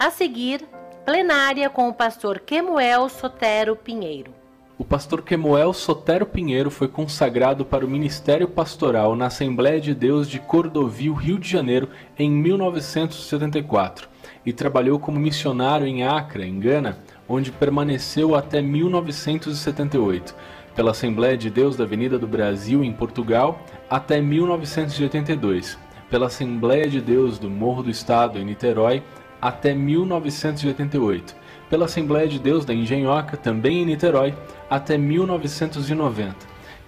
A seguir, plenária com o pastor Quemuel Sotero Pinheiro. O pastor Quemuel Sotero Pinheiro foi consagrado para o ministério pastoral na Assembleia de Deus de Cordovil, Rio de Janeiro, em 1974, e trabalhou como missionário em Accra, em Gana, onde permaneceu até 1978, pela Assembleia de Deus da Avenida do Brasil, em Portugal, até 1982, pela Assembleia de Deus do Morro do Estado, em Niterói, até 1988, pela Assembleia de Deus da Engenhoca, também em Niterói, até 1990,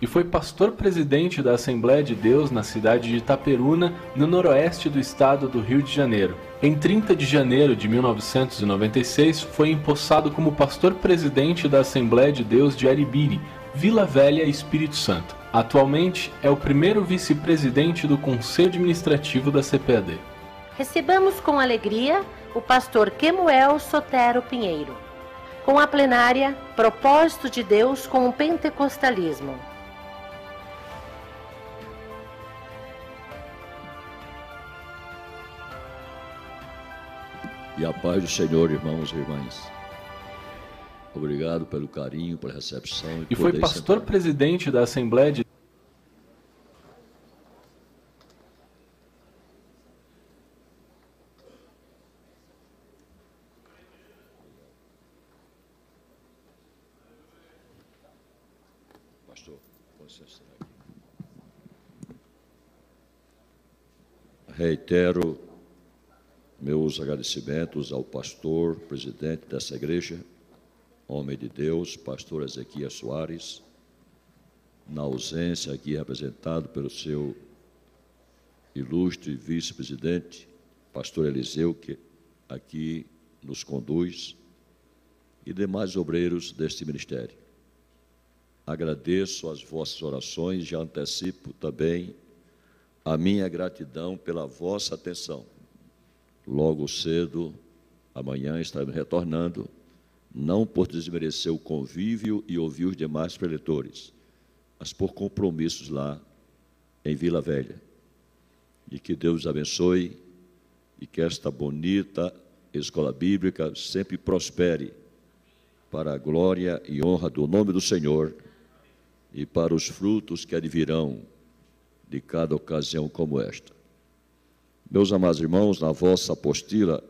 e foi pastor-presidente da Assembleia de Deus na cidade de Itaperuna, no noroeste do estado do Rio de Janeiro. Em 30 de janeiro de 1996, foi empossado como pastor-presidente da Assembleia de Deus de Aribiri, Vila Velha, Espírito Santo. Atualmente, é o primeiro vice-presidente do Conselho Administrativo da CPAD. Recebamos com alegria o pastor Quemuel Sotero Pinheiro. Com a plenária, propósito de Deus com o pentecostalismo. E a paz do Senhor, irmãos e irmãs. Obrigado pelo carinho, pela recepção. E foi pastor-presidente da Assembleia de Reitero meus agradecimentos ao pastor, presidente dessa igreja, homem de Deus, pastor Ezequias Soares, na ausência aqui representado pelo seu ilustre vice-presidente, pastor Eliseu, que aqui nos conduz, e demais obreiros deste ministério. Agradeço as vossas orações, já antecipo também a minha gratidão pela vossa atenção. Logo cedo, amanhã estaremos retornando, não por desmerecer o convívio e ouvir os demais preletores, mas por compromissos lá em Vila Velha. E que Deus abençoe e que esta bonita escola bíblica sempre prospere para a glória e honra do nome do Senhor e para os frutos que advirão de cada ocasião como esta. Meus amados irmãos, na vossa apostila,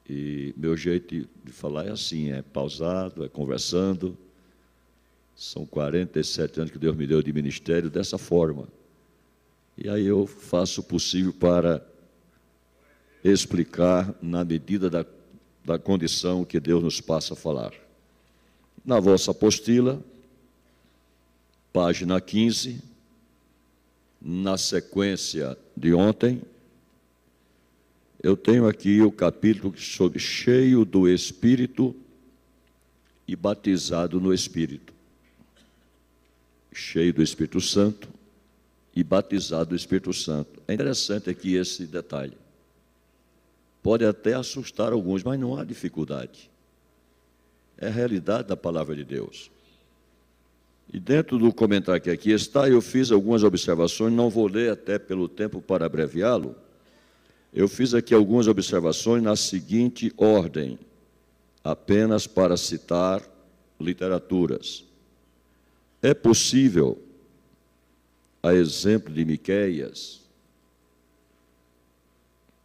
e meu jeito de falar é assim, é pausado, é conversando. São 47 anos que Deus me deu de ministério dessa forma. E aí eu faço o possível para explicar na medida da condição que Deus nos passa a falar. Na vossa apostila, página 15, na sequência de ontem, eu tenho aqui o capítulo sobre cheio do Espírito e batizado no Espírito. Cheio do Espírito Santo e batizado do Espírito Santo. É interessante aqui esse detalhe. Pode até assustar alguns, mas não há dificuldade. É a realidade da palavra de Deus. E dentro do comentário que aqui está, eu fiz algumas observações, não vou ler até pelo tempo para abreviá-lo. Eu fiz aqui algumas observações na seguinte ordem, apenas para citar literaturas. É possível, a exemplo de Miqueias,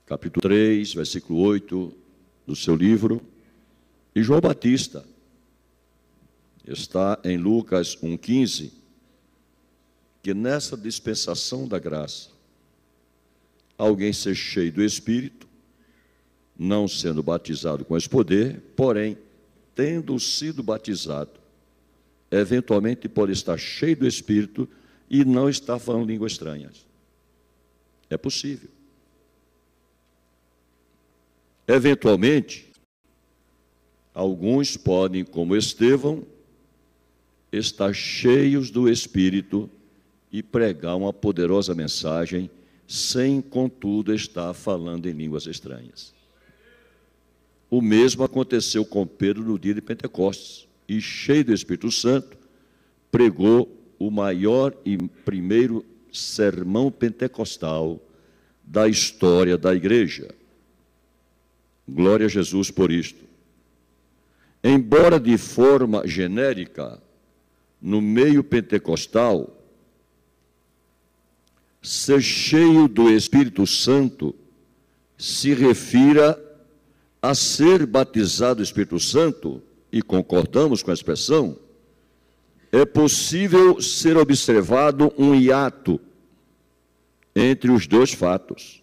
capítulo 3, versículo 8 do seu livro, e João Batista, está em Lucas 1,15, que nessa dispensação da graça, alguém ser cheio do Espírito, não sendo batizado com esse poder, porém, tendo sido batizado, eventualmente pode estar cheio do Espírito e não estar falando línguas estranhas. É possível. Eventualmente, alguns podem, como Estevão, estar cheios do Espírito e pregar uma poderosa mensagem, sem, contudo, estar falando em línguas estranhas. O mesmo aconteceu com Pedro no dia de Pentecostes, e cheio do Espírito Santo, pregou o maior e primeiro sermão pentecostal da história da igreja. Glória a Jesus por isto. Embora de forma genérica, no meio pentecostal, ser cheio do Espírito Santo se refira a ser batizado do Espírito Santo, e concordamos com a expressão, é possível ser observado um hiato entre os dois fatos.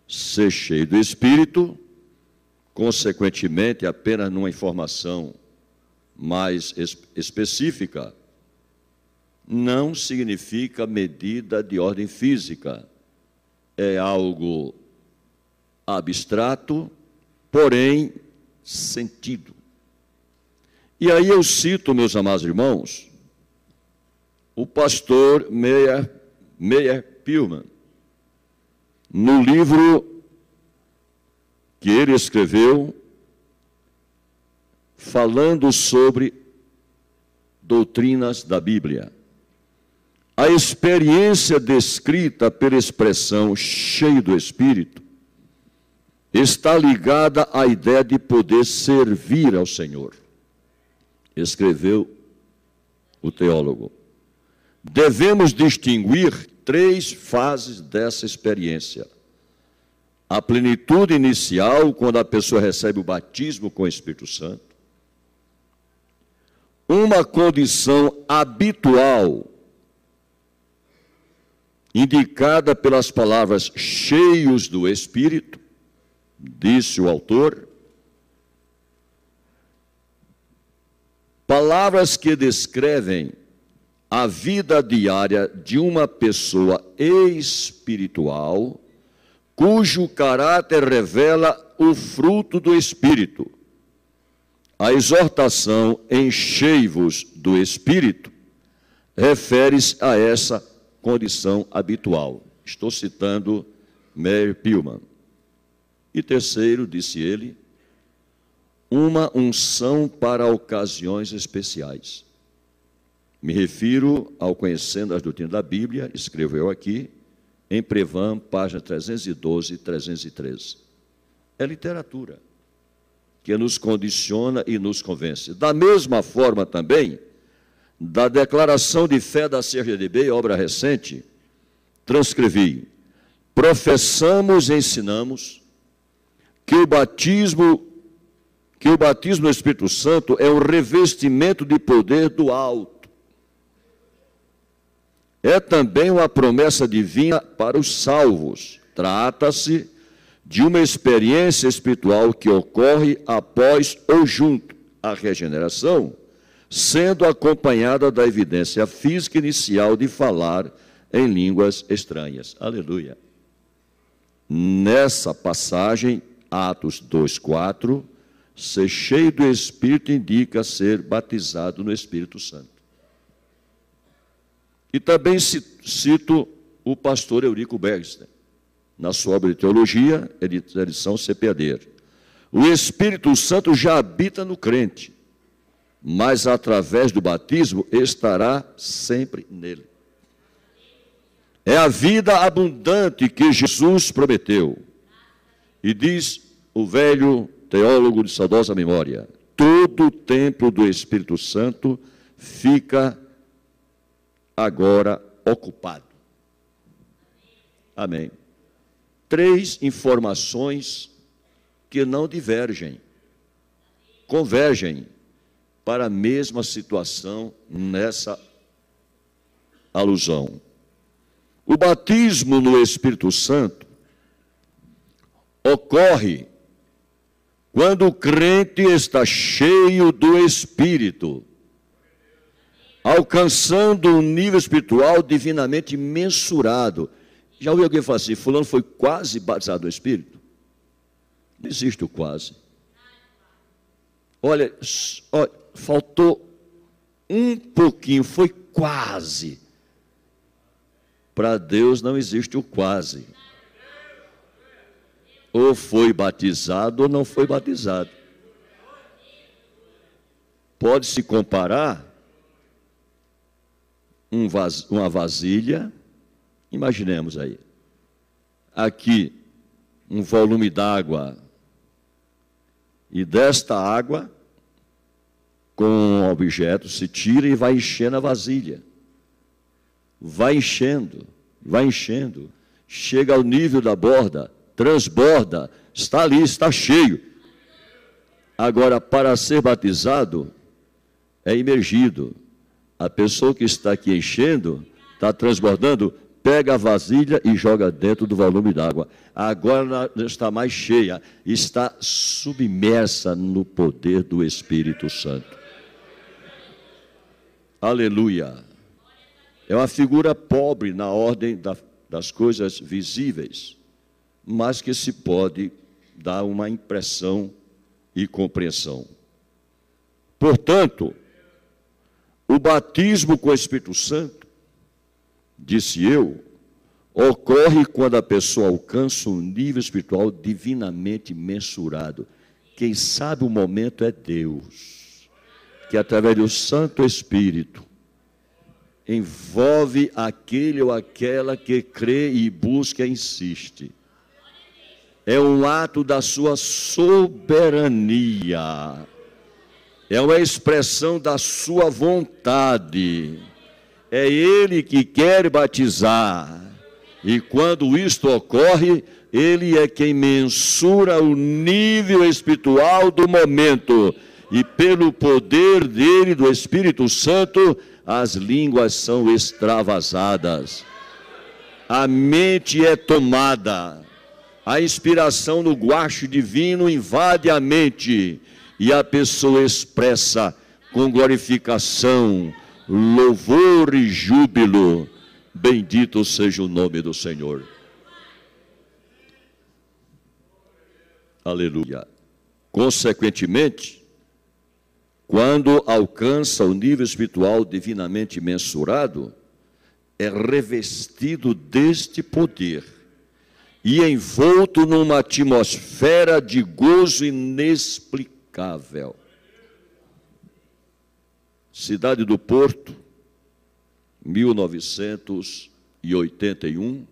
Ser cheio do Espírito, consequentemente, apenas numa informação mais específica, não significa medida de ordem física. É algo abstrato, porém sentido. E aí eu cito, meus amados irmãos, o pastor Meyer Pillman, no livro que ele escreveu, falando sobre doutrinas da Bíblia. A experiência descrita pela expressão cheio do Espírito está ligada à ideia de poder servir ao Senhor. Escreveu o teólogo. Devemos distinguir 3 fases dessa experiência. A plenitude inicial, quando a pessoa recebe o batismo com o Espírito Santo. Uma condição habitual, indicada pelas palavras cheios do Espírito, disse o autor. Palavras que descrevem a vida diária de uma pessoa espiritual, cujo caráter revela o fruto do Espírito. A exortação enchei-vos do Espírito refere-se a essa condição habitual. Estou citando Meyer Pillman. E terceiro, disse ele, uma unção para ocasiões especiais. Me refiro ao Conhecendo as Doutrinas da Bíblia, escrevo eu aqui, em Prevan, página 312 e 313. É literatura que nos condiciona e nos convence. Da mesma forma também, da Declaração de Fé da CGDB, obra recente, transcrevi: professamos e ensinamos que o batismo no Espírito Santo é um revestimento de poder do alto. É também uma promessa divina para os salvos. Trata-se de uma experiência espiritual que ocorre após ou junto à regeneração, sendo acompanhada da evidência física inicial de falar em línguas estranhas. Aleluia. Nessa passagem, Atos 2:4, ser cheio do Espírito indica ser batizado no Espírito Santo. E também cito o pastor Eurico Bergster, na sua obra de teologia, edição CPAD. O Espírito Santo já habita no crente, mas através do batismo estará sempre nele. É a vida abundante que Jesus prometeu. E diz o velho teólogo de saudosa memória, todo o templo do Espírito Santo fica agora ocupado. Amém. 3 informações que não divergem, convergem para a mesma situação nessa alusão. O batismo no Espírito Santo ocorre quando o crente está cheio do Espírito, alcançando um nível espiritual divinamente mensurado. Já ouviu alguém falar assim, fulano foi quase batizado no Espírito? Não existe o quase. Olha, faltou um pouquinho, foi quase. Para Deus não existe o quase. Ou foi batizado ou não foi batizado. Pode-se comparar uma vasilha, imaginemos aí, aqui um volume d'água E desta água, com um objeto, se tira e vai enchendo a vasilha. Vai enchendo, chega ao nível da borda, transborda, está ali, está cheio. Agora, para ser batizado, é imergido. A pessoa que está aqui enchendo, está transbordando, pega a vasilha e joga dentro do volume d'água. Agora não está mais cheia, está submersa no poder do Espírito Santo. Aleluia. É uma figura pobre na ordem das coisas visíveis, mas que se pode dar uma impressão e compreensão. Portanto, o batismo com o Espírito Santo, disse eu, ocorre quando a pessoa alcança um nível espiritual divinamente mensurado. Quem sabe o momento é Deus, que através do Santo Espírito envolve aquele ou aquela que crê e busca e insiste. É um ato da sua soberania. É uma expressão da sua vontade. É Ele que quer batizar. E quando isto ocorre, Ele é quem mensura o nível espiritual do momento. E pelo poder dele, do Espírito Santo, as línguas são extravasadas. A mente é tomada. A inspiração no guache divino invade a mente. E a pessoa expressa com glorificação, louvor e júbilo. Bendito seja o nome do Senhor. Aleluia. Consequentemente, quando alcança o nível espiritual divinamente mensurado, é revestido deste poder e envolto numa atmosfera de gozo inexplicável. Cidade do Porto, 1981,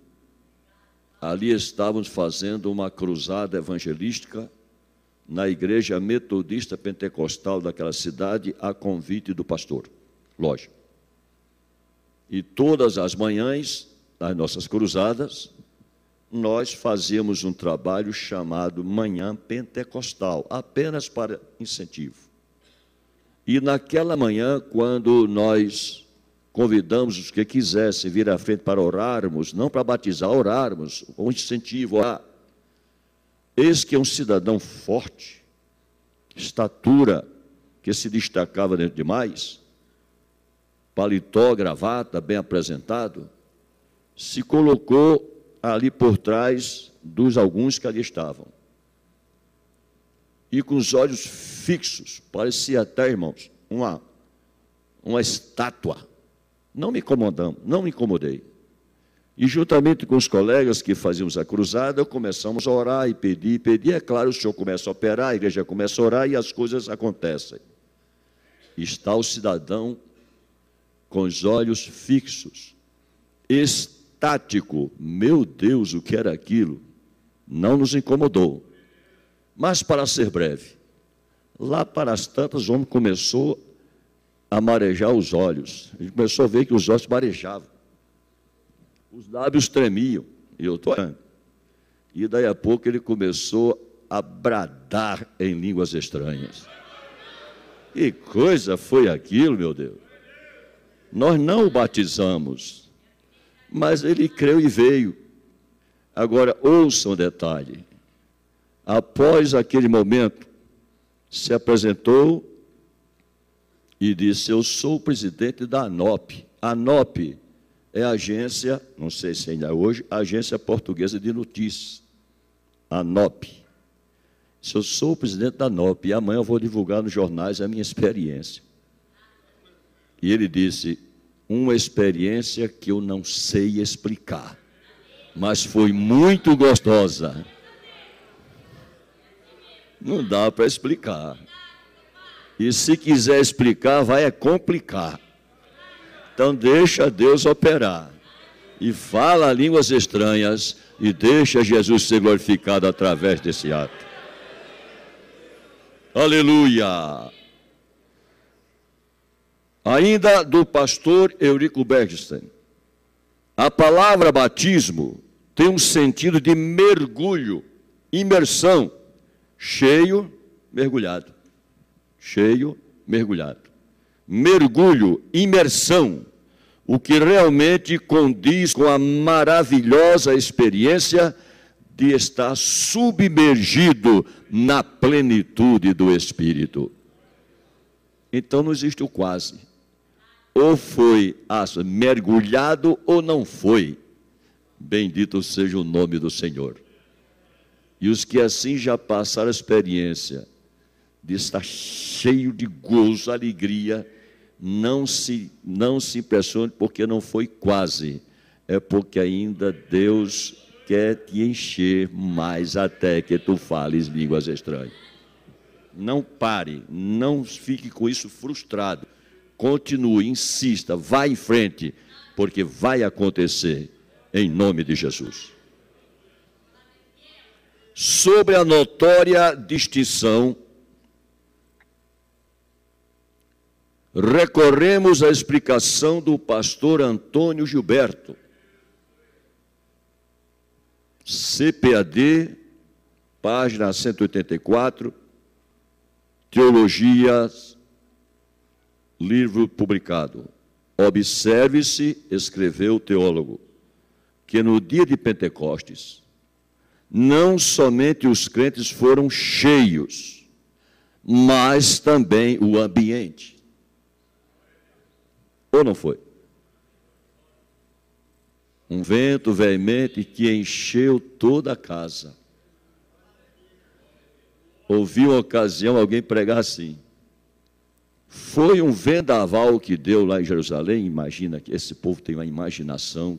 ali estávamos fazendo uma cruzada evangelística na igreja metodista pentecostal daquela cidade, a convite do pastor, lógico. E todas as manhãs, nas nossas cruzadas, nós fazíamos um trabalho chamado Manhã Pentecostal, apenas para incentivo. E naquela manhã, quando nós convidamos os que quisessem vir à frente para orarmos, não para batizar, orarmos, com incentivo, orar. Eis que um cidadão forte, estatura, que se destacava dentro demais, paletó, gravata, bem apresentado, se colocou ali por trás dos alguns que ali estavam. E com os olhos fixos, parecia até, irmãos, uma estátua. Não me incomodei. E juntamente com os colegas que fazíamos a cruzada, começamos a orar e pedir. É claro, o Senhor começa a operar, a igreja começa a orar e as coisas acontecem. Está o cidadão com os olhos fixos, estático. Meu Deus, o que era aquilo? Não nos incomodou. Mas, para ser breve, lá para as tantas, o homem começou a marejar os olhos. A gente começou a ver que os olhos marejavam. Os lábios tremiam. E eu estou olhando. E daí a pouco ele começou a bradar em línguas estranhas. Que coisa foi aquilo, meu Deus? Nós não o batizamos, mas ele creu e veio. Agora, ouça um detalhe. Após aquele momento, se apresentou e disse: eu sou o presidente da ANOP. A ANOP é a agência, não sei se ainda é hoje, a Agência Portuguesa de Notícias. ANOP. Se eu sou o presidente da ANOP, e amanhã eu vou divulgar nos jornais a minha experiência. E ele disse: uma experiência que eu não sei explicar, mas foi muito gostosa. Não dá para explicar. E se quiser explicar, vai complicar. Então deixa Deus operar. E fala línguas estranhas e deixa Jesus ser glorificado através desse ato. Aleluia! Ainda do pastor Eurico Bergstein. A palavra batismo tem um sentido de mergulho, imersão, cheio, mergulhado. Cheio, mergulhado. Mergulho, imersão, o que realmente condiz com a maravilhosa experiência de estar submergido na plenitude do Espírito. Então não existe o quase. Ou foi mergulhado ou não foi. Bendito seja o nome do Senhor. E os que assim já passaram a experiência de estar cheio de gozo, alegria, não se impressione porque não foi quase. É porque ainda Deus quer te encher mais até que tu fales línguas estranhas. Não pare, não fique com isso frustrado. Continue, insista, vá em frente, porque vai acontecer, em nome de Jesus. Sobre a notória distinção, recorremos à explicação do pastor Antônio Gilberto, CPAD, página 184, Teologia, livro publicado. Observe-se, escreveu o teólogo, que no dia de Pentecostes, não somente os crentes foram cheios, mas também o ambiente. Ou não foi? Um vento veemente que encheu toda a casa. Ouvi uma ocasião alguém pregar assim. Foi um vendaval que deu lá em Jerusalém. Imagina que esse povo tem uma imaginação.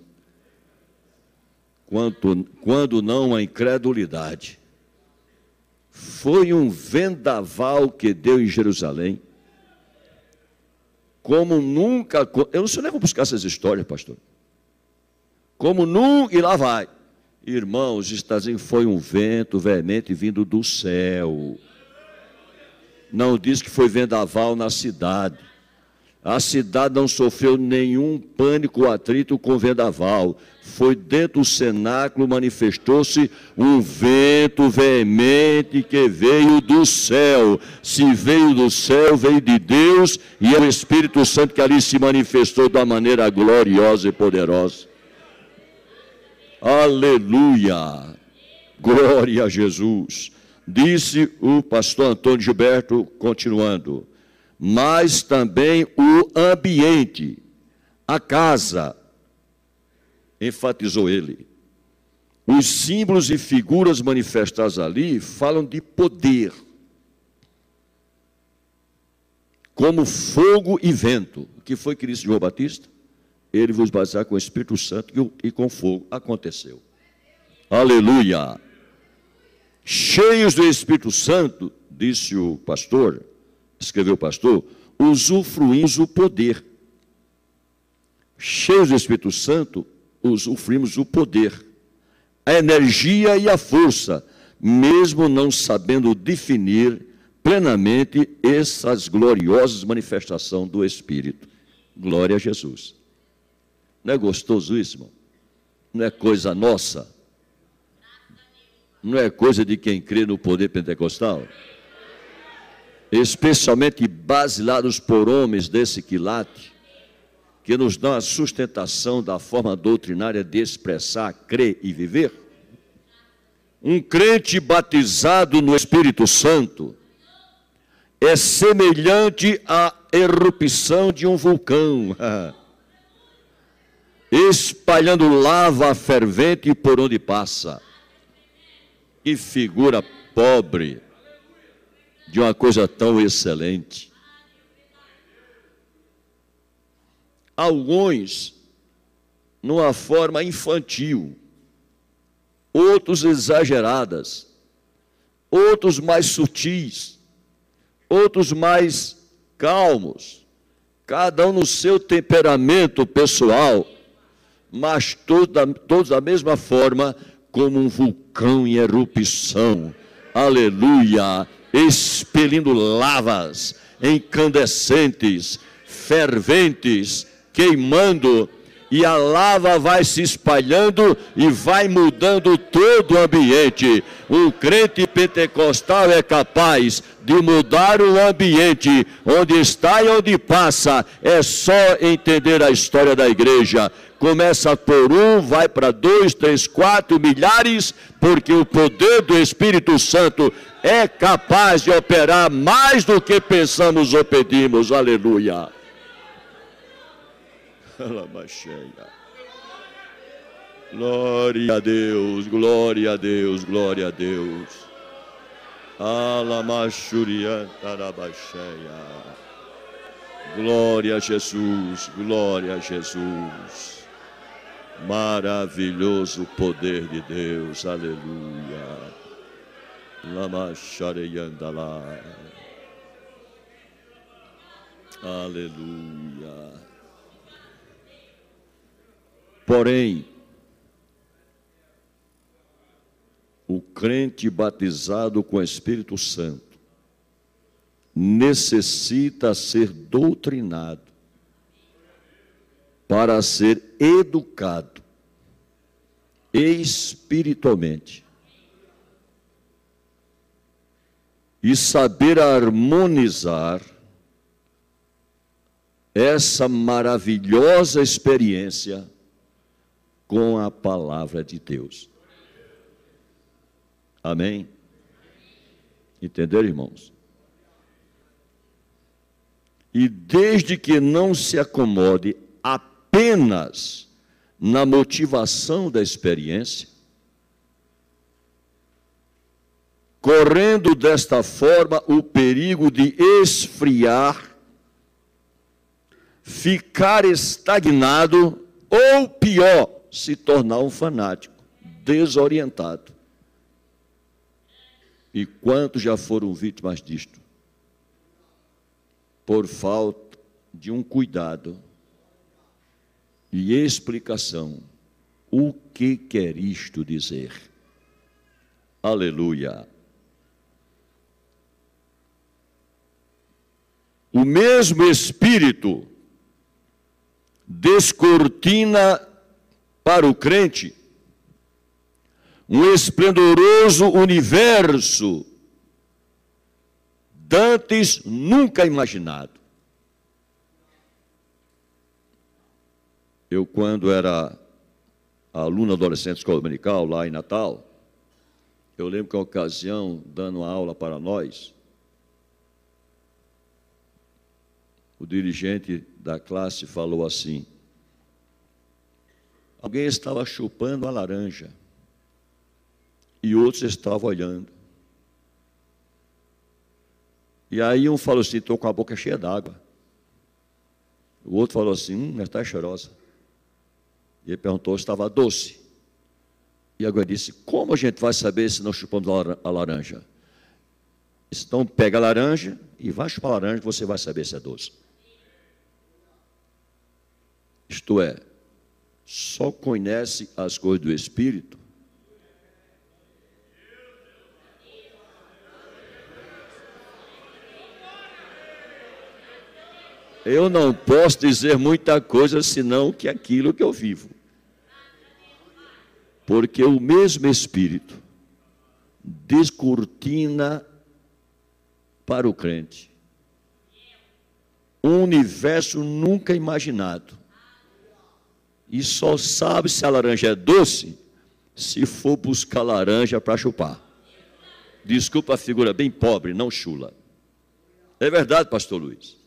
Quando não uma incredulidade. Foi um vendaval que deu em Jerusalém. Como nunca... Eu não sei nem vou buscar essas histórias, pastor. Como nunca... E lá vai. Irmãos, está dizendo que foi um vento veemente vindo do céu. Não diz que foi vendaval na cidade. A cidade não sofreu nenhum pânico ou atrito com vendaval. Foi dentro do cenáculo, manifestou-se um vento veemente que veio do céu. Se veio do céu, veio de Deus, e é o Espírito Santo que ali se manifestou de uma maneira gloriosa e poderosa. Aleluia! Glória a Jesus! Disse o pastor Antônio Gilberto, continuando, mas também o ambiente, a casa, enfatizou ele. Os símbolos e figuras manifestados ali falam de poder, como fogo e vento. O que foi que disse João Batista? Ele vos batizar com o Espírito Santo e com fogo. Aconteceu. Aleluia! Cheios do Espírito Santo, disse o pastor, escreveu o pastor, usufruímos o poder. Cheios do Espírito Santo, usufruímos o poder, a energia e a força, mesmo não sabendo definir plenamente essas gloriosas manifestações do Espírito. Glória a Jesus. Não é gostoso isso, irmão? Não é coisa nossa? Não é coisa de quem crê no poder pentecostal? Especialmente basilados por homens desse quilate, que nos dão a sustentação da forma doutrinária de expressar, crer e viver. Um crente batizado no Espírito Santo é semelhante à erupção de um vulcão, espalhando lava fervente por onde passa. Que figura pobre de uma coisa tão excelente. Alguns, numa forma infantil, outros exageradas, outros mais sutis, outros mais calmos, cada um no seu temperamento pessoal, mas todos da mesma forma, como um vulcão em erupção. Aleluia! expelindo lavas incandescentes, ferventes, queimando, e a lava vai se espalhando e vai mudando todo o ambiente. Um crente pentecostal é capaz de mudar o ambiente onde está e onde passa. É só entender a história da igreja. Começa por um, vai para 2, 3, 4 milhares, porque o poder do Espírito Santo é capaz de operar mais do que pensamos ou pedimos. Aleluia. Glória a Deus, glória a Deus, glória a Deus. Glória a Jesus, glória a Jesus. Maravilhoso poder de Deus, aleluia. Aleluia. Porém, o crente batizado com o Espírito Santo necessita ser doutrinado para ser educado espiritualmente e saber harmonizar essa maravilhosa experiência com a palavra de Deus. Amém? Entenderam, irmãos? E desde que não se acomode apenas na motivação da experiência, correndo desta forma o perigo de esfriar, ficar estagnado ou pior, se tornar um fanático, desorientado. E quantos já foram vítimas disto? Por falta de um cuidado e explicação. O que quer isto dizer? Aleluia. O mesmo Espírito descortina para o crente um esplendoroso universo dantes nunca imaginado. Eu, quando era aluno adolescente de escola dominical, lá em Natal, eu lembro que, a ocasião, dando uma aula para nós, o dirigente da classe falou assim: alguém estava chupando a laranja e outros estavam olhando. E aí um falou assim: estou com a boca cheia d'água. O outro falou assim: está cheirosa. E ele perguntou se estava doce. E agora disse: como a gente vai saber se não chupamos a laranja? Então pega a laranja e vai chupar a laranja, que você vai saber se é doce. Isto é, só conhece as coisas do Espírito eu não posso dizer muita coisa senão que aquilo que eu vivo. Porque o mesmo Espírito descortina para o crente um universo nunca imaginado. E só sabe se a laranja é doce se for buscar laranja para chupar. Desculpa a figura bem pobre, não chula. É verdade, pastor Luiz.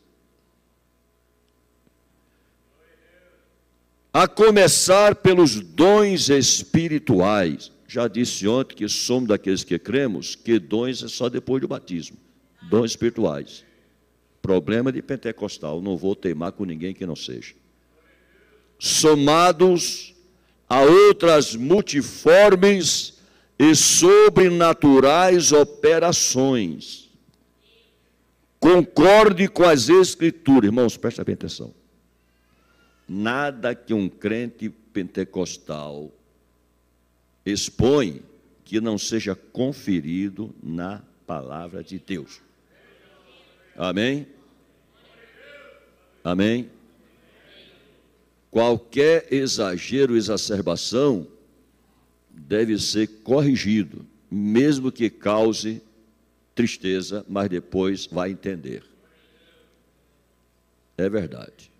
A começar pelos dons espirituais. Já disse ontem que somos daqueles que cremos que dons é só depois do batismo. Dons espirituais. Problema de pentecostal, não vou teimar com ninguém que não seja. Somados a outras multiformes e sobrenaturais operações. Concorde com as Escrituras. Irmãos, prestem bem atenção. Nada que um crente pentecostal expõe que não seja conferido na palavra de Deus. Amém? Amém? Qualquer exagero, exacerbação, deve ser corrigido, mesmo que cause tristeza, mas depois vai entender. É verdade.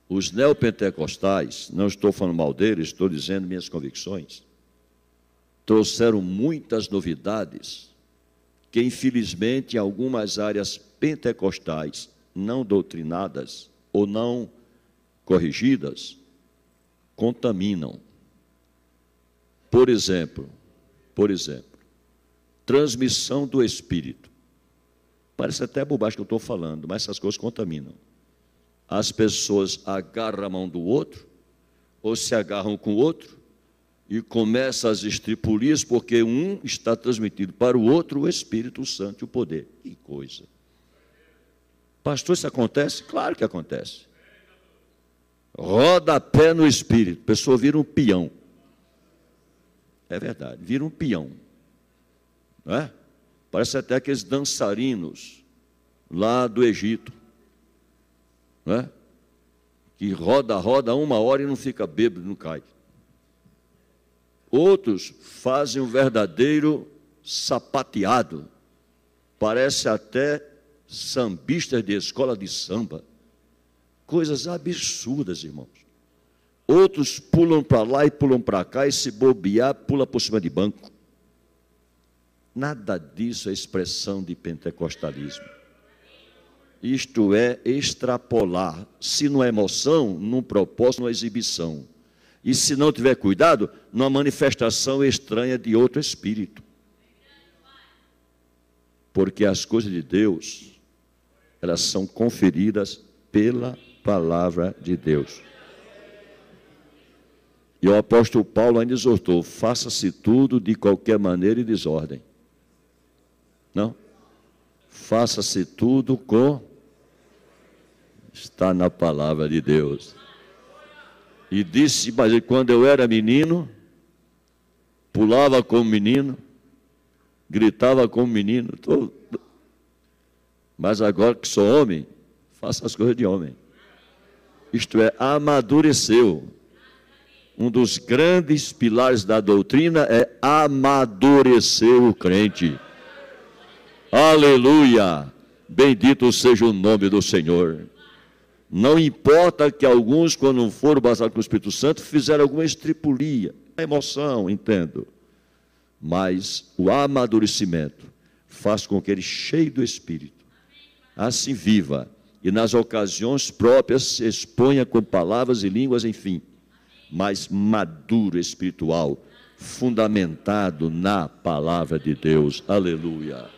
Os neopentecostais, não estou falando mal deles, estou dizendo minhas convicções, trouxeram muitas novidades que, infelizmente, em algumas áreas pentecostais não doutrinadas ou não corrigidas, contaminam. Por exemplo, transmissão do Espírito. Parece até bobagem que eu estou falando, mas essas coisas contaminam. As pessoas agarram a mão do outro, ou se agarram com o outro, e começam as estripulias, porque um está transmitindo para o outro o Espírito Santo e o poder. Que coisa! Pastor, isso acontece? Claro que acontece. Roda pé no Espírito, a pessoa vira um peão. É verdade, vira um peão. Não é? Parece até aqueles dançarinos lá do Egito. Não é? Que roda 1 hora e não fica bêbado, não cai. Outros fazem um verdadeiro sapateado. Parece até sambistas de escola de samba. Coisas absurdas, irmãos. Outros pulam para lá e pulam para cá, e se bobear, pula por cima de banco. Nada disso é expressão de pentecostalismo. Isto é extrapolar, se não é emoção, num propósito, numa exibição. E se não tiver cuidado, numa manifestação estranha de outro espírito. Porque as coisas de Deus, elas são conferidas pela palavra de Deus. E o apóstolo Paulo ainda exortou: faça-se tudo de qualquer maneira e desordem. Não? Faça-se tudo com... Está na palavra de Deus. E disse, mas quando eu era menino, pulava como menino, gritava como menino, mas agora que sou homem, faço as coisas de homem. Isto é, amadureceu. Um dos grandes pilares da doutrina é amadurecer o crente. Aleluia! Bendito seja o nome do Senhor. Não importa que alguns, quando foram batizados com o Espírito Santo, fizeram alguma estripulia, a emoção, entendo. Mas o amadurecimento faz com que ele, cheio do Espírito, assim viva, e nas ocasiões próprias se exponha com palavras e línguas, enfim, mas maduro espiritual, fundamentado na palavra de Deus. Aleluia!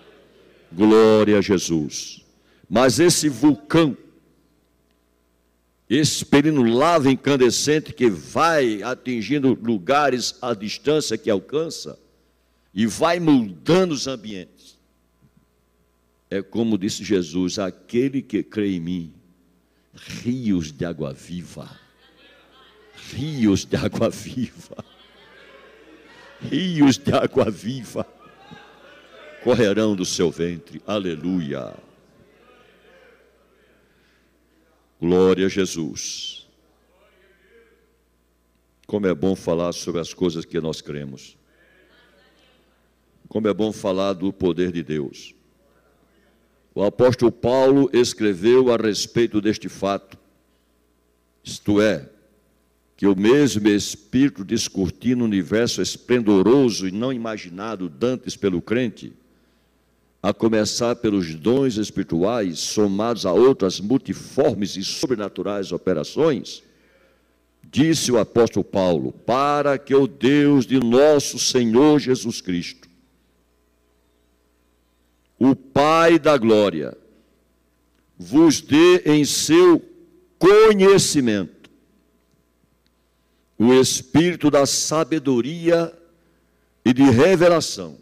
Glória a Jesus. Mas esse vulcão, esse perino lava incandescente que vai atingindo lugares à distância que alcança e vai mudando os ambientes. É como disse Jesus: aquele que crê em mim, rios de água viva, rios de água viva, rios de água viva correrão do seu ventre. Aleluia! Glória a Jesus. Como é bom falar sobre as coisas que nós cremos. Como é bom falar do poder de Deus. O apóstolo Paulo escreveu a respeito deste fato. Isto é, que o mesmo Espírito descortina o universo esplendoroso e não imaginado dantes pelo crente, a começar pelos dons espirituais, somados a outras multiformes e sobrenaturais operações, disse o apóstolo Paulo: para que o Deus de nosso Senhor Jesus Cristo, o Pai da glória, vos dê em seu conhecimento o espírito da sabedoria e de revelação,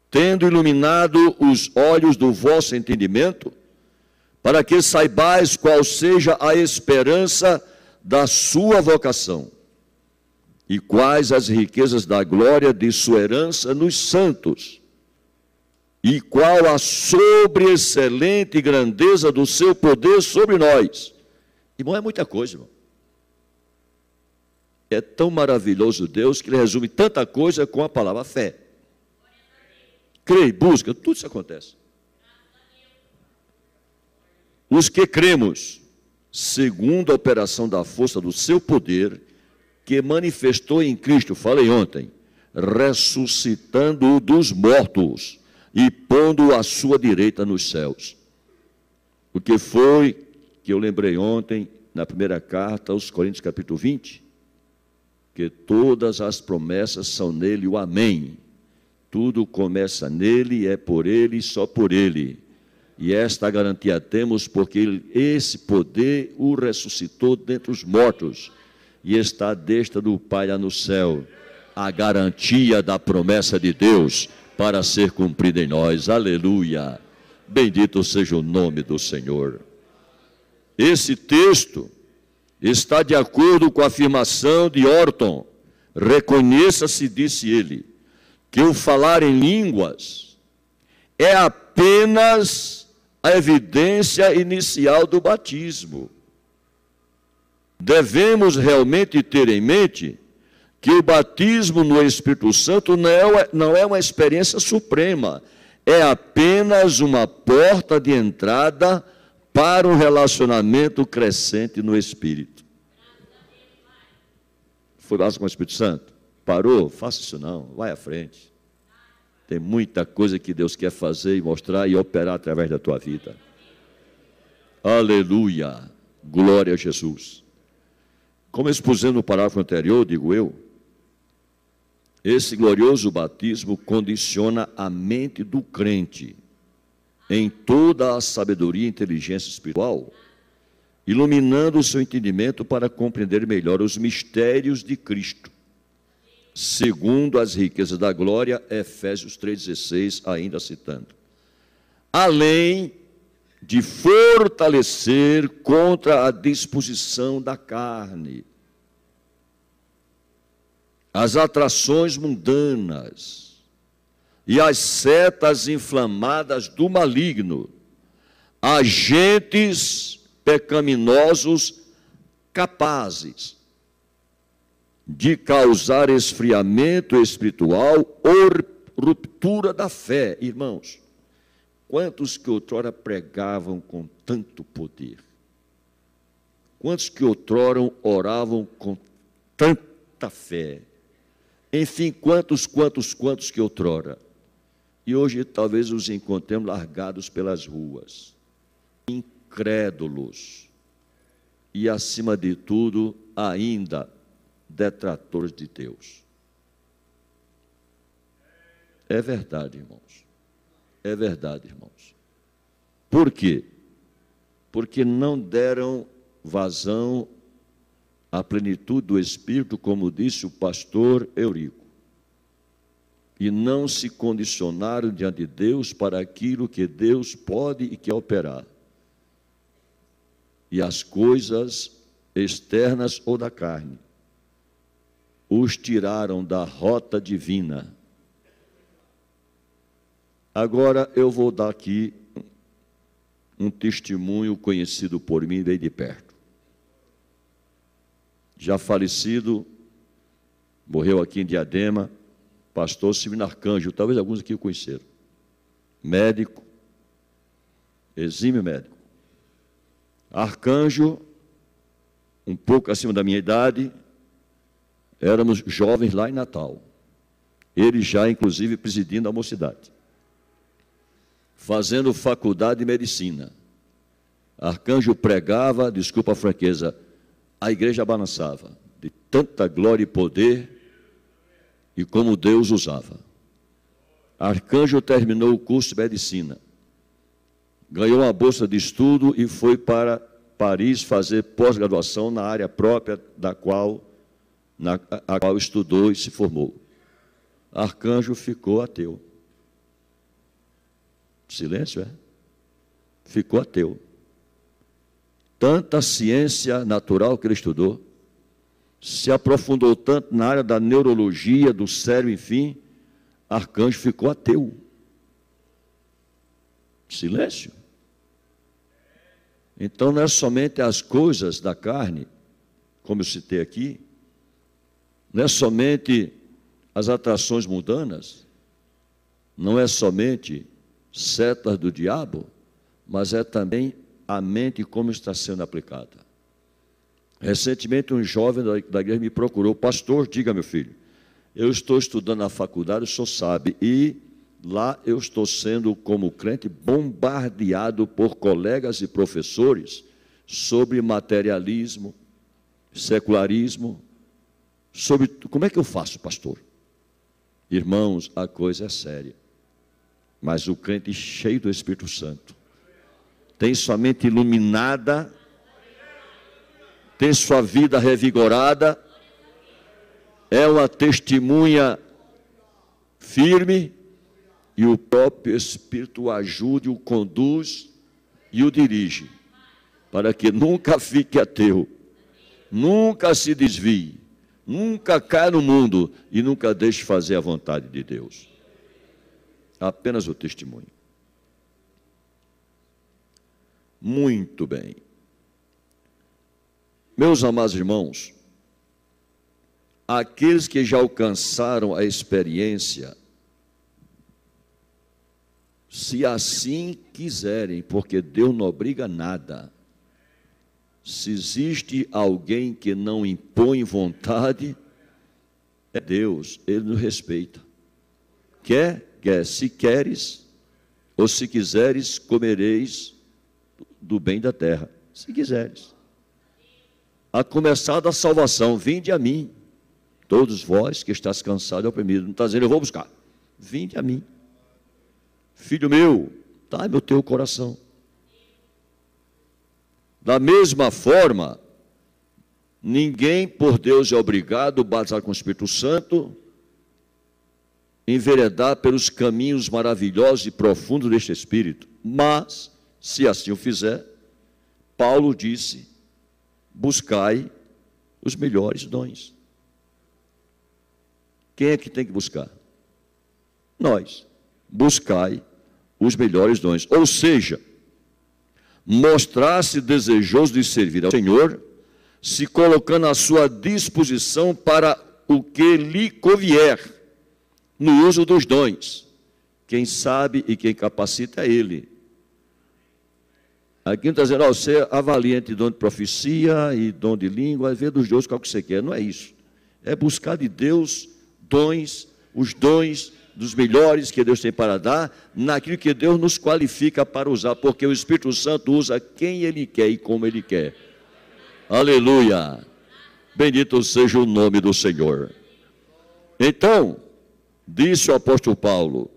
tendo iluminado os olhos do vosso entendimento, para que saibais qual seja a esperança da sua vocação, e quais as riquezas da glória de sua herança nos santos, e qual a sobreexcelente grandeza do seu poder sobre nós. Irmão, é muita coisa, irmão. É tão maravilhoso Deus que ele resume tanta coisa com a palavra fé. Crê, busca, tudo isso acontece. Os que cremos, segundo a operação da força do seu poder, que manifestou em Cristo, falei ontem, ressuscitando-o dos mortos e pondo-o à sua direita nos céus. O que foi que eu lembrei ontem, na primeira carta aos Coríntios, capítulo 20, que todas as promessas são nele o amém. Tudo começa nele, é por ele e só por ele. E esta garantia temos porque esse poder o ressuscitou dentre os mortos e está à destra do Pai lá no céu. A garantia da promessa de Deus para ser cumprida em nós. Aleluia! Bendito seja o nome do Senhor. Esse texto está de acordo com a afirmação de Orton. Reconheça-se, disse ele, que o falar em línguas é apenas a evidência inicial do batismo. Devemos realmente ter em mente que o batismo no Espírito Santo não é uma experiência suprema, é apenas uma porta de entrada para um relacionamento crescente no Espírito. Foi lá com o Espírito Santo? Parou? Faça isso não, vai à frente. Tem muita coisa que Deus quer fazer e mostrar e operar através da tua vida. Aleluia! Glória a Jesus. Como expusemos no parágrafo anterior, digo eu, esse glorioso batismo condiciona a mente do crente em toda a sabedoria e inteligência espiritual, iluminando o seu entendimento para compreender melhor os mistérios de Cristo, segundo as riquezas da glória, Efésios 3,16, ainda citando. Além de fortalecer contra a disposição da carne, as atrações mundanas e as setas inflamadas do maligno, agentes pecaminosos capazes de causar esfriamento espiritual ou ruptura da fé. Irmãos, quantos que outrora pregavam com tanto poder? Quantos que outrora oravam com tanta fé? Enfim, quantos que outrora? E hoje talvez os encontremos largados pelas ruas, incrédulos e, acima de tudo, ainda detratores de Deus. É verdade, irmãos. É verdade, irmãos. Por quê? Porque não deram vazão à plenitude do Espírito, como disse o pastor Eurico, e não se condicionaram diante de Deus para aquilo que Deus pode e quer operar. E as coisas externas ou da carne os tiraram da rota divina. Agora eu vou dar aqui um testemunho conhecido por mim bem de perto. Já falecido, morreu aqui em Diadema, pastor Silvino Arcanjo, talvez alguns aqui o conheceram. Médico, exímio médico. Arcanjo, um pouco acima da minha idade, éramos jovens lá em Natal. Ele já, inclusive, presidindo a mocidade, fazendo faculdade de medicina. Arcanjo pregava, desculpa a franqueza, a igreja balançava, de tanta glória e poder, e como Deus usava. Arcanjo terminou o curso de medicina, ganhou uma bolsa de estudo e foi para Paris fazer pós-graduação na área própria a qual estudou e se formou. Arcanjo ficou ateu. Silêncio, é? Ficou ateu. Tanta ciência natural que ele estudou, se aprofundou tanto na área da neurologia, do cérebro, enfim, Arcanjo ficou ateu. Silêncio. Então não é somente as coisas da carne, como eu citei aqui, não é somente as atrações mundanas, não é somente setas do diabo, mas é também a mente como está sendo aplicada. Recentemente um jovem da igreja me procurou: pastor, diga, meu filho, eu estou estudando na faculdade, o senhor sabe, e lá eu estou sendo, como crente, bombardeado por colegas e professores sobre materialismo, secularismo, sobre como é que eu faço, pastor? Irmãos, a coisa é séria, mas o crente cheio do Espírito Santo tem sua mente iluminada, tem sua vida revigorada, é uma testemunha firme, e o próprio Espírito o ajude, o conduz e o dirige, para que nunca fique ateu, nunca se desvie, nunca caia no mundo e nunca deixe fazer a vontade de Deus. Apenas o testemunho. Muito bem. Meus amados irmãos, aqueles que já alcançaram a experiência, se assim quiserem, porque Deus não obriga nada. Se existe alguém que não impõe vontade, é Deus, Ele nos respeita. Quer, se queres, ou se quiseres, comereis do bem da terra, se quiseres. A começar da salvação, vinde a mim, todos vós que estáis cansados e oprimidos. Não está dizendo, eu vou buscar. Vinde a mim. Filho meu, dá-me o teu coração. Da mesma forma, ninguém por Deus é obrigado, batizado com o Espírito Santo, enveredar pelos caminhos maravilhosos e profundos deste Espírito. Mas, se assim o fizer, Paulo disse, buscai os melhores dons. Quem é que tem que buscar? Nós. Buscai os melhores dons. Ou seja, mostrar-se desejoso de servir ao Senhor, se colocando à sua disposição para o que lhe convier, no uso dos dons. Quem sabe e quem capacita é Ele. Aqui não está dizendo, você avalia entre dom de profecia e dom de língua, vê dos dois qual que você quer. Não é isso. É buscar de Deus dons, os dons dos melhores que Deus tem para dar, naquilo que Deus nos qualifica para usar, porque o Espírito Santo usa quem Ele quer e como Ele quer. Aleluia! Bendito seja o nome do Senhor. Então, disse o apóstolo Paulo,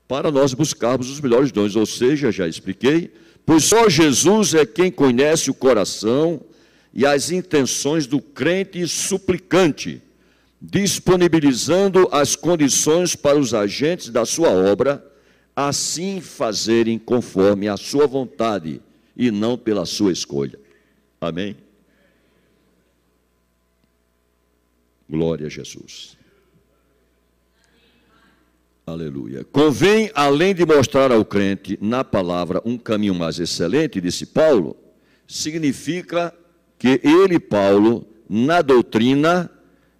para nós buscarmos os melhores dons, ou seja, já expliquei, pois só Jesus é quem conhece o coração e as intenções do crente suplicante, disponibilizando as condições para os agentes da sua obra, assim fazerem conforme a sua vontade e não pela sua escolha. Amém? Glória a Jesus. Aleluia. Convém, além de mostrar ao crente na palavra um caminho mais excelente, disse Paulo, significa que ele, Paulo, na doutrina,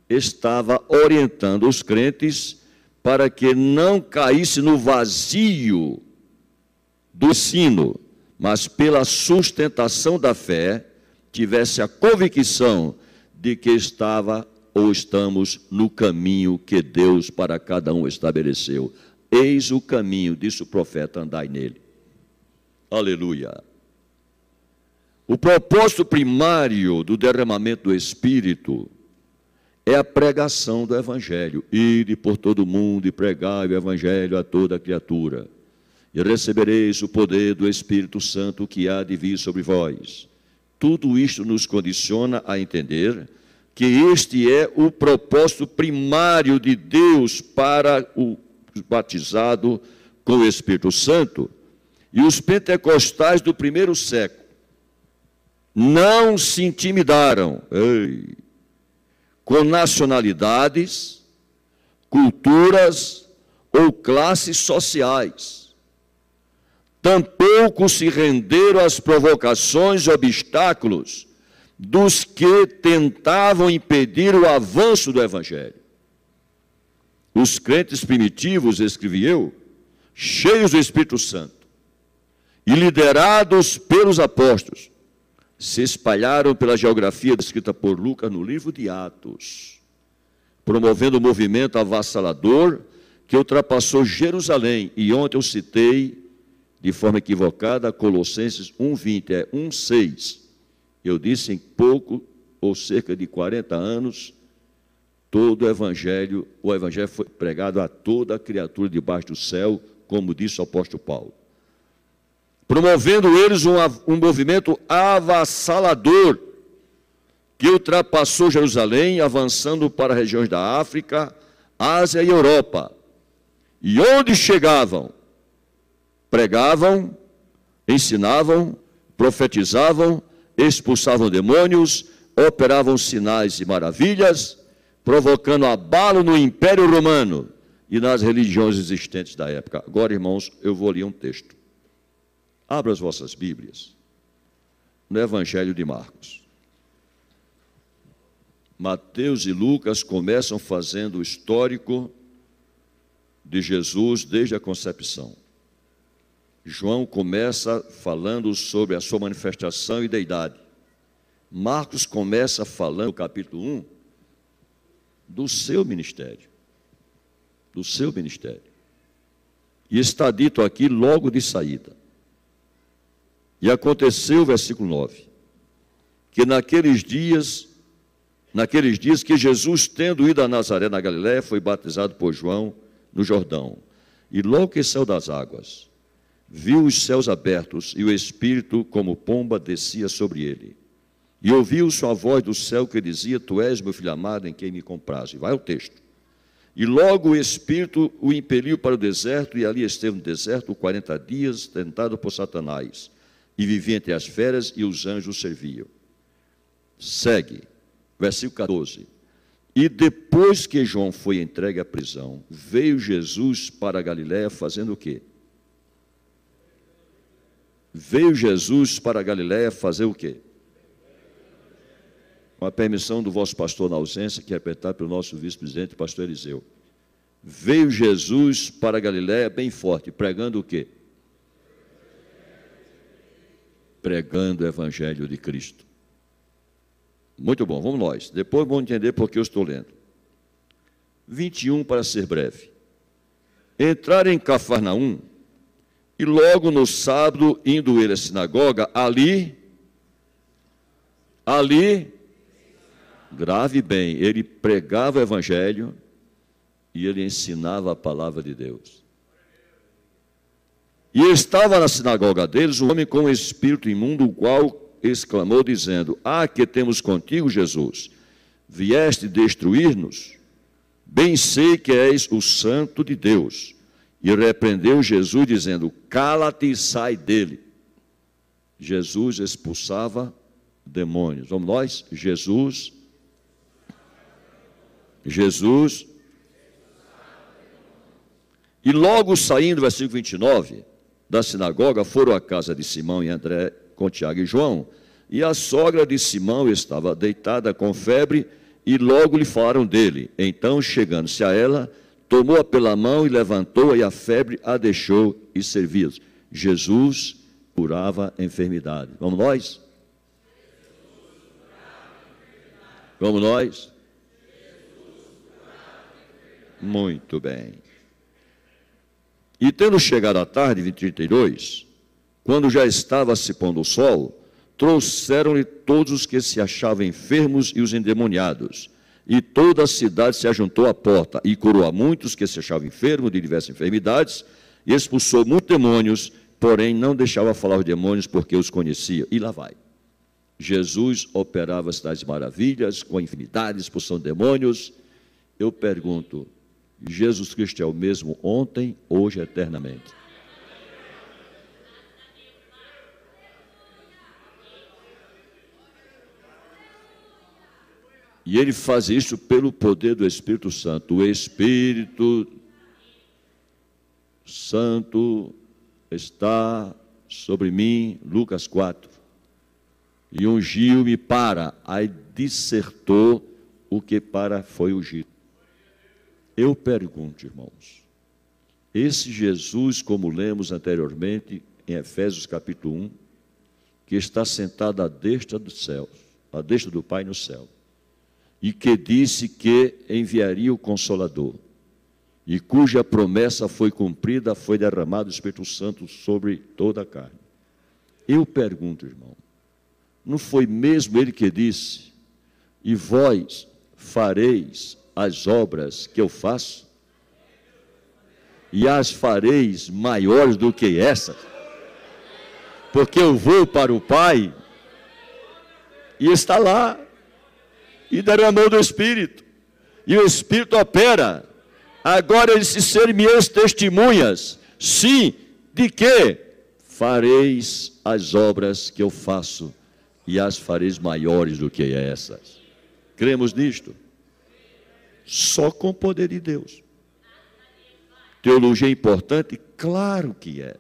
estava orientando os crentes para que não caísse no vazio do ensino, mas pela sustentação da fé, tivesse a convicção de que estava ou estamos no caminho que Deus para cada um estabeleceu. Eis o caminho, disse o profeta, andai nele. Aleluia. O propósito primário do derramamento do Espírito é a pregação do Evangelho. Ide por todo o mundo e pregai o Evangelho a toda criatura. E recebereis o poder do Espírito Santo que há de vir sobre vós. Tudo isto nos condiciona a entender que este é o propósito primário de Deus para o batizado com o Espírito Santo. E os pentecostais do primeiro século não se intimidaram com nacionalidades, culturas ou classes sociais. tampouco se renderam às provocações e obstáculos dos que tentavam impedir o avanço do Evangelho. Os crentes primitivos, escrevi eu, cheios do Espírito Santo e liderados pelos apóstolos, se espalharam pela geografia descrita por Lucas no livro de Atos, promovendo um movimento avassalador que ultrapassou Jerusalém. E ontem eu citei, de forma equivocada, Colossenses 1:20, 1:6. Eu disse em pouco, ou cerca de 40 anos, o Evangelho foi pregado a toda criatura debaixo do céu, como disse o apóstolo Paulo. Promovendo eles um movimento avassalador, que ultrapassou Jerusalém, avançando para regiões da África, Ásia e Europa. E onde chegavam, pregavam, ensinavam, profetizavam, expulsavam demônios, operavam sinais e maravilhas, provocando abalo no Império Romano e nas religiões existentes da época. Agora, irmãos, eu vou ler um texto. Abra as vossas Bíblias no Evangelho de Marcos. Mateus e Lucas começam fazendo o histórico de Jesus desde a concepção. João começa falando sobre a sua manifestação e deidade. Marcos começa falando, no capítulo 1, do seu ministério. Do seu ministério. E está dito aqui logo de saída. E aconteceu, versículo 9, que naqueles dias que Jesus, tendo ido a Nazaré, na Galiléia, foi batizado por João no Jordão. E logo que saiu das águas, viu os céus abertos e o Espírito, como pomba, descia sobre ele. E ouviu sua voz do céu que dizia: Tu és meu filho amado, em quem me compraze. Vai o texto. E logo o Espírito o impeliu para o deserto, e ali esteve no deserto 40 dias, tentado por Satanás. E vivia entre as feras, e os anjos o serviam. Segue, versículo 14. E depois que João foi entregue à prisão, veio Jesus para a Galiléia fazendo o quê? Veio Jesus para a Galiléia fazer o quê? Com a permissão do vosso pastor na ausência, que é apertado pelo nosso vice-presidente, pastor Eliseu. Veio Jesus para a Galiléia bem forte, pregando o quê? Pregando o Evangelho de Cristo. Muito bom, vamos nós. Depois vamos entender por que eu estou lendo. 21, para ser breve. Entraram em Cafarnaum, e logo no sábado, indo ele à sinagoga, ali, grave bem, ele pregava o Evangelho e ele ensinava a palavra de Deus. E estava na sinagoga deles um homem com um espírito imundo, o qual exclamou, dizendo: que temos contigo, Jesus? Vieste destruir-nos? Bem sei que és o Santo de Deus. E repreendeu Jesus, dizendo: cala-te e sai dele. Jesus expulsava demônios. Vamos nós? Jesus. E logo saindo, versículo 29, da sinagoga, foram à casa de Simão e André, com Tiago e João, e a sogra de Simão estava deitada com febre, e logo lhe falaram dele. Então, chegando-se a ela, tomou-a pela mão e levantou-a, e a febre a deixou, e serviu-os. Jesus curava a enfermidade. Vamos nós? Vamos nós? Muito bem. E tendo chegado à tarde, 32, quando já estava se pondo o sol, trouxeram-lhe todos os que se achavam enfermos e os endemoniados. E toda a cidade se ajuntou à porta, e curou a muitos que se achavam enfermos de diversas enfermidades, e expulsou muitos demônios, porém não deixava falar os demônios, porque os conhecia. E lá vai. Jesus operava tais maravilhas, com infinidade, expulsão de demônios. Eu pergunto, Jesus Cristo é o mesmo ontem, hoje, eternamente? E ele faz isso pelo poder do Espírito Santo. O Espírito Santo está sobre mim, Lucas 4, e ungiu-me para, aí dissertou o que para foi ungido. Eu pergunto, irmãos, esse Jesus, como lemos anteriormente em Efésios capítulo 1, que está sentado à destra do céu, à destra do Pai no céu, e que disse que enviaria o Consolador, e cuja promessa foi cumprida, foi derramado o Espírito Santo sobre toda a carne. Eu pergunto, irmão, não foi mesmo ele que disse, e vós fareis as obras que eu faço, e as fareis maiores do que essas, porque eu vou para o Pai, e está lá, e derramou do Espírito, e o Espírito opera. Agora eles se serem minhas testemunhas, sim, de que fareis as obras que eu faço, e as fareis maiores do que essas. Cremos nisto? Só com o poder de Deus. Teologia é importante? Claro que é.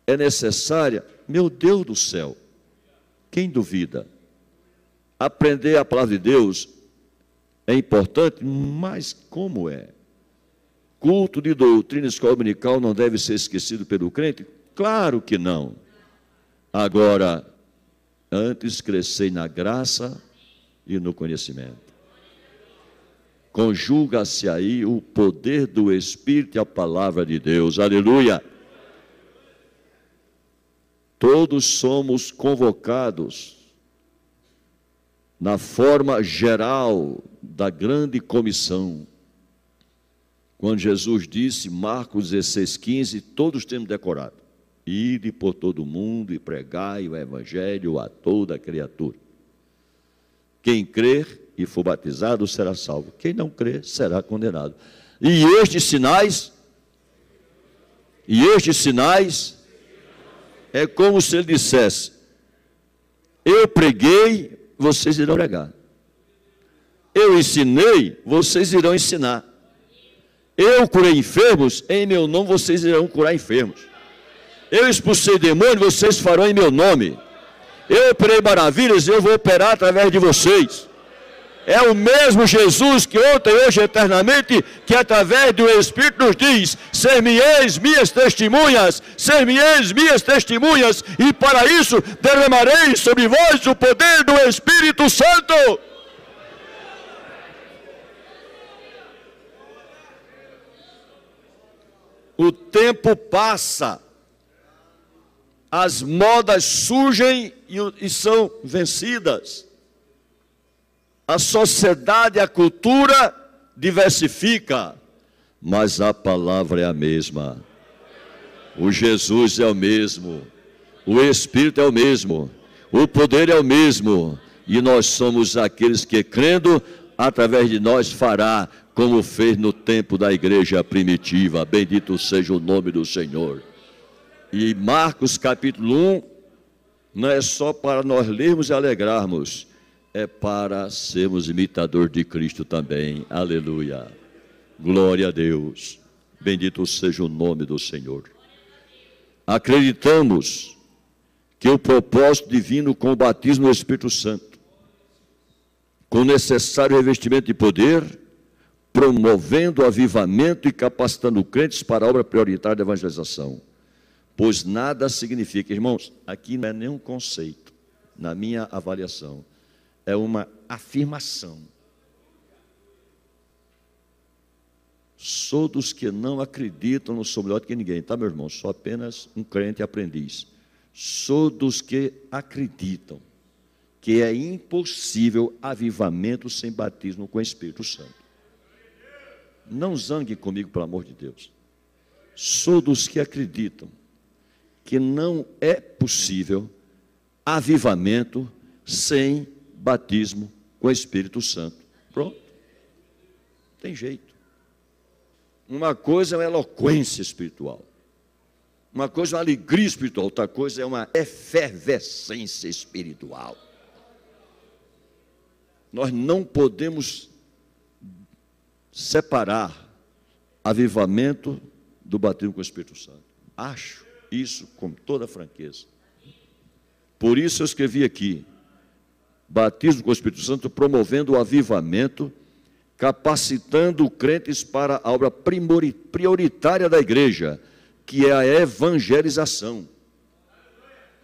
É necessária? Meu Deus do céu, quem duvida? Aprender a palavra de Deus é importante, mas como é? Culto de doutrina, escola dominical não deve ser esquecido pelo crente? Claro que não. Agora, antes crescei na graça e no conhecimento. Conjuga-se aí o poder do Espírito e a palavra de Deus. Aleluia! Todos somos convocados na forma geral da grande comissão. Quando Jesus disse, Marcos 16:15, todos temos decorado: ide por todo o mundo e pregai o evangelho a toda criatura. Quem crer e for batizado será salvo. Quem não crer será condenado. E estes sinais é como se ele dissesse: eu preguei, vocês irão pregar. Eu ensinei, vocês irão ensinar. Eu curei enfermos, em meu nome vocês irão curar enfermos. Eu expulsei demônios, vocês farão em meu nome. Eu operei maravilhas, eu vou operar através de vocês. É o mesmo Jesus que ontem, hoje, eternamente, que através do Espírito nos diz: ser-me-eis minhas testemunhas, ser-me-eis minhas testemunhas, e para isso derramarei sobre vós o poder do Espírito Santo. O tempo passa, as modas surgem e são vencidas. A sociedade, a cultura diversifica, mas a palavra é a mesma. O Jesus é o mesmo, o Espírito é o mesmo, o poder é o mesmo, e nós somos aqueles que, crendo, através de nós fará, como fez no tempo da igreja primitiva. Bendito seja o nome do Senhor. E Marcos capítulo 1, não é só para nós lermos e alegrarmos, é para sermos imitadores de Cristo também. Aleluia. Glória a Deus. Bendito seja o nome do Senhor. Acreditamos que o propósito divino com o batismo no Espírito Santo, com o necessário revestimento de poder, promovendo o avivamento e capacitando crentes para a obra prioritária da evangelização. Pois nada significa, irmãos, aqui não é nenhum conceito, na minha avaliação, é uma afirmação. Sou dos que não acreditam, não sou melhor do que ninguém, tá, meu irmão? Sou apenas um crente aprendiz. Sou dos que acreditam que é impossível avivamento sem batismo com o Espírito Santo. Não zangue comigo, pelo amor de Deus. Sou dos que acreditam que não é possível avivamento sem batismo com o Espírito Santo. Pronto. Tem jeito. Uma coisa é uma eloquência espiritual. Uma coisa é uma alegria espiritual. Outra coisa é uma efervescência espiritual. Nós não podemos separar avivamento do batismo com o Espírito Santo. Acho isso com toda franqueza. Por isso eu escrevi aqui, batismo com o Espírito Santo, promovendo o avivamento, capacitando crentes para a obra prioritária da igreja, que é a evangelização.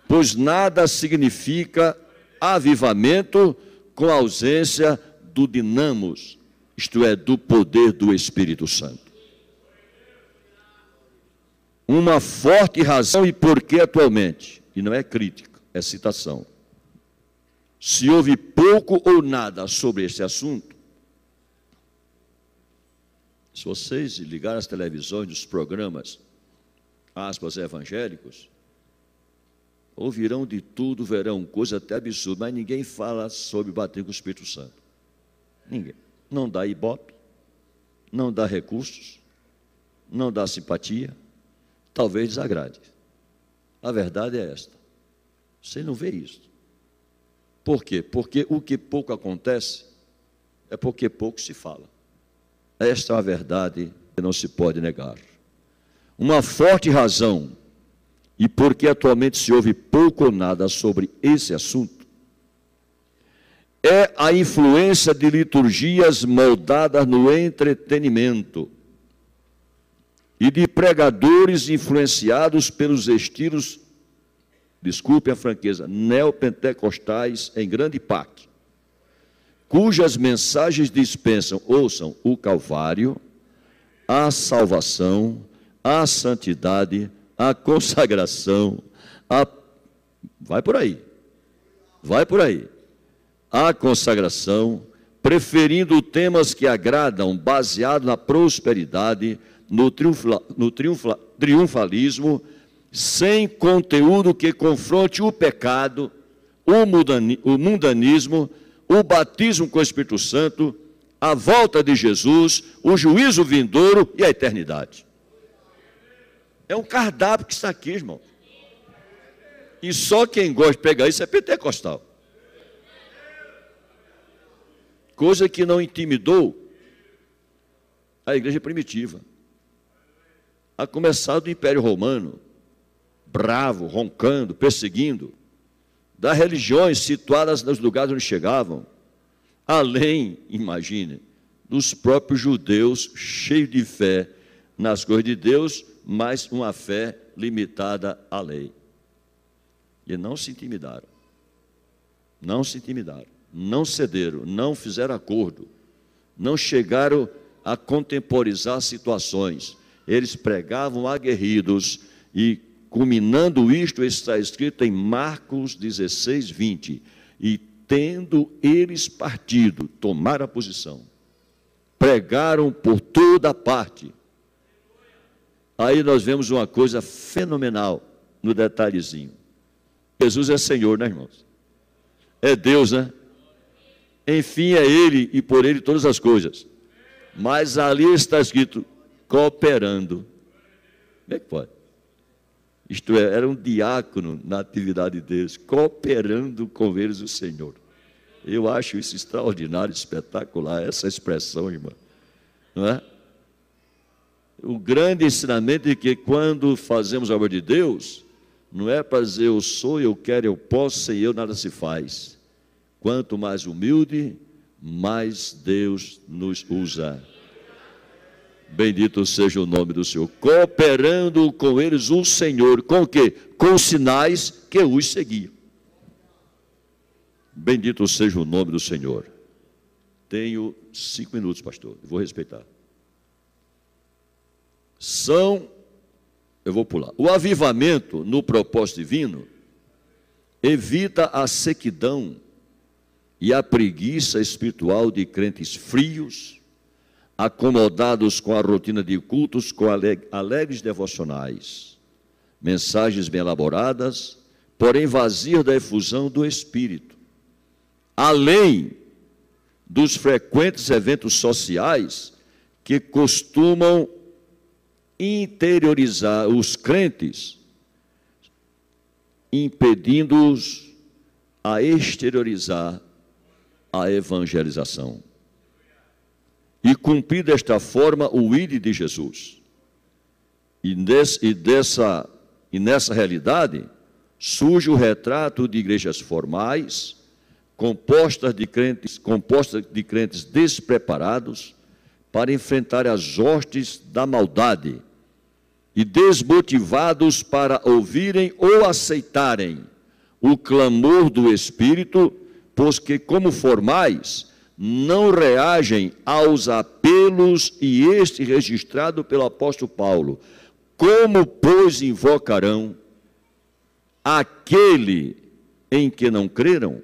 Pois nada significa avivamento com a ausência do dinamos, isto é, do poder do Espírito Santo. Uma forte razão e porquê atualmente, e não é crítica, é citação. Se houve pouco ou nada sobre este assunto, se vocês ligarem as televisões dos programas, aspas, evangélicos, ouvirão de tudo, verão coisa até absurda, mas ninguém fala sobre bater com o Espírito Santo. Ninguém. Não dá ibope, não dá recursos, não dá simpatia, talvez desagrade. A verdade é esta. Você não vê isso. Por quê? Porque o que pouco acontece é porque pouco se fala. Esta é a verdade que não se pode negar. Uma forte razão, e porque atualmente se ouve pouco ou nada sobre esse assunto, é a influência de liturgias moldadas no entretenimento e de pregadores influenciados pelos estilos, desculpe a franqueza, neopentecostais em grande parte, cujas mensagens dispensam, ouçam, o Calvário, a salvação, a santidade, a consagração, vai por aí, a consagração, preferindo temas que agradam, baseado na prosperidade, no triunfalismo, sem conteúdo que confronte o pecado, o mundanismo, o batismo com o Espírito Santo, a volta de Jesus, o juízo vindouro e a eternidade. É um cardápio que está aqui, irmão. E só quem gosta de pegar isso é pentecostal. Coisa que não intimidou a igreja primitiva. A começar do Império Romano, bravo, roncando, perseguindo, das religiões situadas nos lugares onde chegavam, além, imagine, dos próprios judeus cheios de fé nas coisas de Deus, mas uma fé limitada à lei. E não se intimidaram, não cederam, não fizeram acordo, não chegaram a contemporizar situações. Eles pregavam aguerridos e, culminando isto, está escrito em Marcos 16, 20, e tendo eles partido, tomaram a posição, pregaram por toda parte. Aí nós vemos uma coisa fenomenal no detalhezinho. Jesus é Senhor, né, irmãos? É Deus, né? Enfim, é Ele e por Ele todas as coisas. Mas ali está escrito, cooperando. Como é que pode? Isto é, era um diácono na atividade deles, cooperando com eles o Senhor. Eu acho isso extraordinário, espetacular, essa expressão, irmã. Não é? O grande ensinamento é que quando fazemos a obra de Deus, não é para dizer eu sou, eu quero, eu posso, sem eu nada se faz. Quanto mais humilde, mais Deus nos usa. Bendito seja o nome do Senhor. Cooperando com eles o Senhor, com o quê? Com os sinais que os seguiam. Bendito seja o nome do Senhor. Tenho 5 minutos, pastor, vou respeitar. Eu vou pular. O avivamento no propósito divino evita a sequidão e a preguiça espiritual de crentes frios, acomodados com a rotina de cultos, com alegres devocionais, mensagens bem elaboradas, porém vazias da efusão do Espírito, além dos frequentes eventos sociais que costumam interiorizar os crentes, impedindo-os a exteriorizar a evangelização. E cumprir desta forma o ide de Jesus. E E nessa realidade surge o retrato de igrejas formais, compostas de crentes despreparados para enfrentar as hostes da maldade e desmotivados para ouvirem ou aceitarem o clamor do Espírito, pois que, como formais, não reagem aos apelos, e este registrado pelo apóstolo Paulo: como, pois, invocarão aquele em que não creram?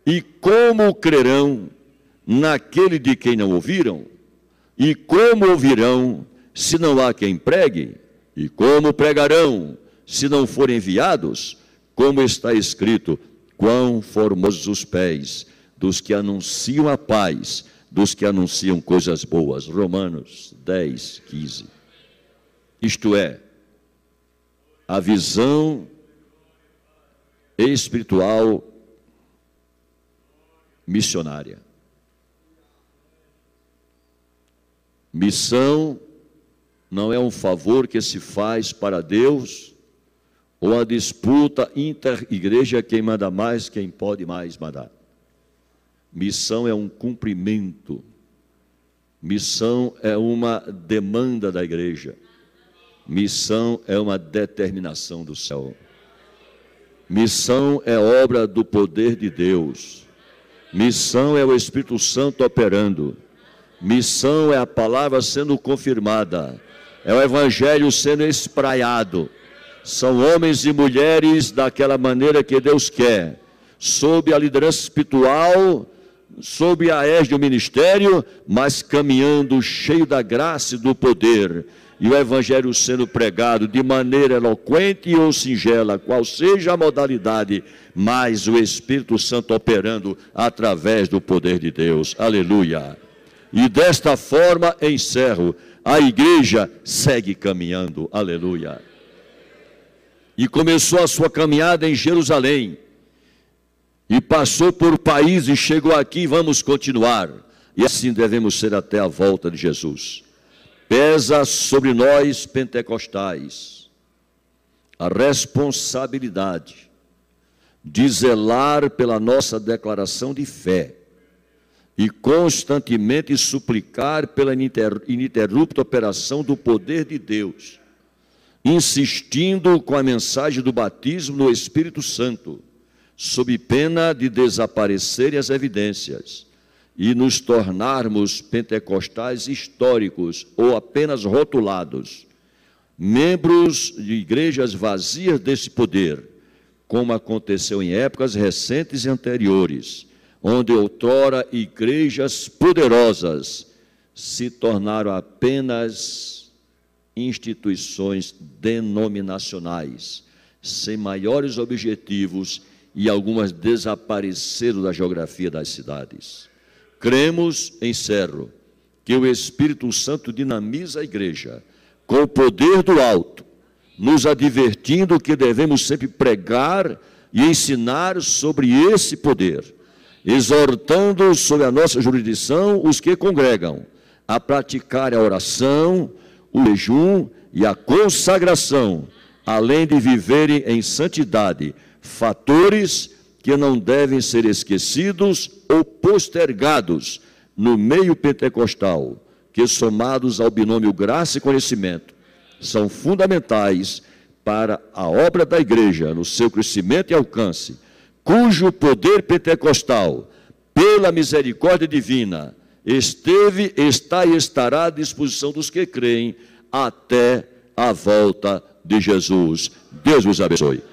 E como crerão naquele de quem não ouviram? E como ouvirão se não há quem pregue? E como pregarão se não forem enviados? Como está escrito: quão formosos os pés dos que anunciam a paz, dos que anunciam coisas boas. Romanos 10, 15. Isto é, a visão espiritual missionária. Missão não é um favor que se faz para Deus, ou a disputa inter-igreja, quem manda mais, quem pode mais mandar. Missão é um cumprimento. Missão é uma demanda da igreja. Missão é uma determinação do céu. Missão é obra do poder de Deus. Missão é o Espírito Santo operando. Missão é a palavra sendo confirmada. É o Evangelho sendo espraiado. São homens e mulheres daquela maneira que Deus quer, sob a liderança espiritual, sob a égide do ministério, mas caminhando cheio da graça e do poder, e o Evangelho sendo pregado de maneira eloquente ou singela, qual seja a modalidade, mas o Espírito Santo operando através do poder de Deus. Aleluia! E desta forma encerro, a igreja segue caminhando. Aleluia! E começou a sua caminhada em Jerusalém, e passou por países, chegou aqui, vamos continuar, e assim devemos ser até a volta de Jesus. Pesa sobre nós, pentecostais, a responsabilidade de zelar pela nossa declaração de fé e constantemente suplicar pela ininterrupta operação do poder de Deus, insistindo com a mensagem do batismo no Espírito Santo, sob pena de desaparecerem as evidências e nos tornarmos pentecostais históricos ou apenas rotulados, membros de igrejas vazias desse poder, como aconteceu em épocas recentes e anteriores, onde outrora igrejas poderosas se tornaram apenas instituições denominacionais, sem maiores objetivos, e algumas desapareceram da geografia das cidades. Cremos, encerro, que o Espírito Santo dinamiza a igreja com o poder do alto, nos advertindo que devemos sempre pregar e ensinar sobre esse poder, exortando sobre a nossa jurisdição os que congregam a praticar a oração, o jejum e a consagração, além de viverem em santidade, fatores que não devem ser esquecidos ou postergados no meio pentecostal, que, somados ao binômio graça e conhecimento, são fundamentais para a obra da igreja no seu crescimento e alcance, cujo poder pentecostal, pela misericórdia divina, esteve, está e estará à disposição dos que creem até a volta de Jesus. Deus vos abençoe.